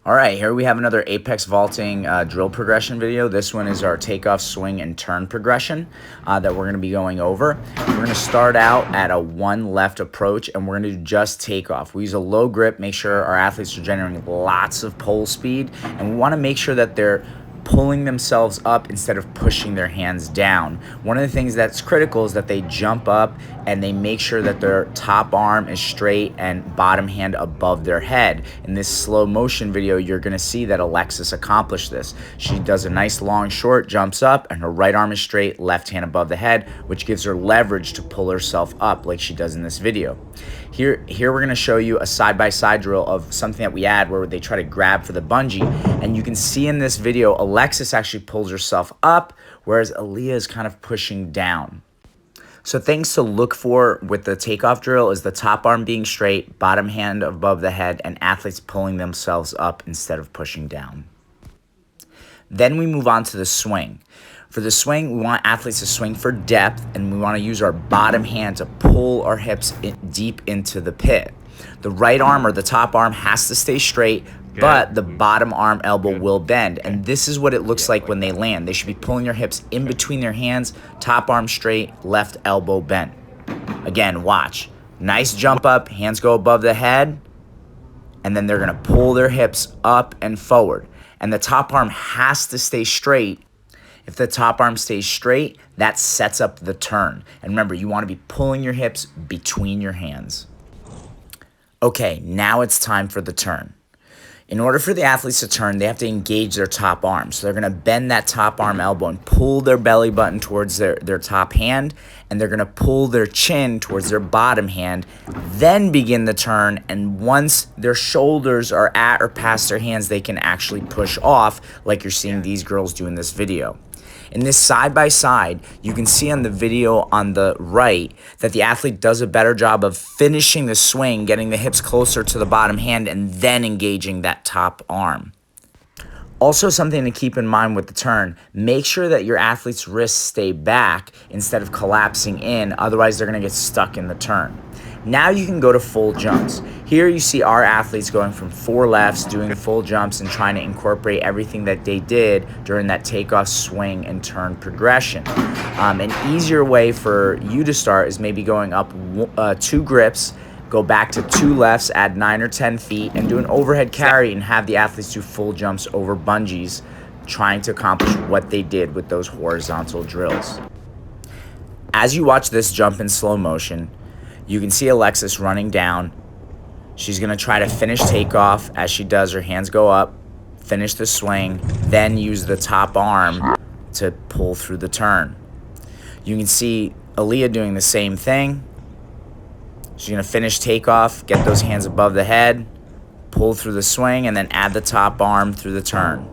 All right, here we have another Apex vaulting drill progression video. This one is our takeoff, swing, and turn progression that we're going to be going over. We're going to start out at a one left approach, and we're going to do just takeoff. We use a low grip, make sure our athletes are generating lots of pull speed, and we want to make sure that they're pulling themselves up instead of pushing their hands down. One of the things that's critical is that they jump up and they make sure that their top arm is straight and bottom hand above their head. In this slow motion video, you're going to see that Alexis accomplished this. She does a nice long short, jumps up, and her right arm is straight, left hand above the head, which gives her leverage to pull herself up like she does in this video. Here we're going to show you a side-by-side drill of something that we add where they try to grab for the bungee, and you can see in this video Alexis actually pulls herself up, whereas Aaliyah is kind of pushing down. So things to look for with the takeoff drill is the top arm being straight, bottom hand above the head, and athletes pulling themselves up instead of pushing down. Then we move on to the swing. For the swing, we want athletes to swing for depth, and we want to use our bottom hand to pull our hips deep into the pit. The right arm or the top arm has to stay straight, but the bottom arm elbow will bend. And this is what it looks like when they land. They should be pulling their hips in between their hands, top arm straight, left elbow bent. Again, watch. Nice jump up, hands go above the head, and then they're going to pull their hips up and forward. And the top arm has to stay straight. If the top arm stays straight, that sets up the turn. And remember, you want to be pulling your hips between your hands. Okay, now it's time for the turn. In order for the athletes to turn, they have to engage their top arm. So they're going to bend that top arm elbow and pull their belly button towards their top hand, and they're going to pull their chin towards their bottom hand, then begin the turn, and once their shoulders are at or past their hands, they can actually push off like you're seeing these girls do in this video. In this side-by-side, you can see on the video on the right that the athlete does a better job of finishing the swing, getting the hips closer to the bottom hand, and then engaging that top arm. Also, something to keep in mind with the turn, make sure that your athlete's wrists stay back instead of collapsing in, otherwise they're going to get stuck in the turn. Now you can go to full jumps. Here you see our athletes going from 4 lefts, doing full jumps and trying to incorporate everything that they did during that takeoff, swing, and turn progression. An easier way for you to start is maybe going up 2 grips, go back to 2 lefts, add 9 or 10 feet, and do an overhead carry and have the athletes do full jumps over bungees, trying to accomplish what they did with those horizontal drills. As you watch this jump in slow motion, you can see Alexis running down. She's going to try to finish takeoff. As she does, her hands go up, finish the swing, then use the top arm to pull through the turn. You can see Aaliyah doing the same thing. She's going to finish takeoff, get those hands above the head, pull through the swing, and then add the top arm through the turn.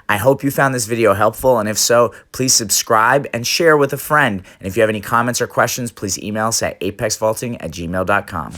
I hope you found this video helpful, and if so, please subscribe and share with a friend. And if you have any comments or questions, please email us at apexvaulting@gmail.com.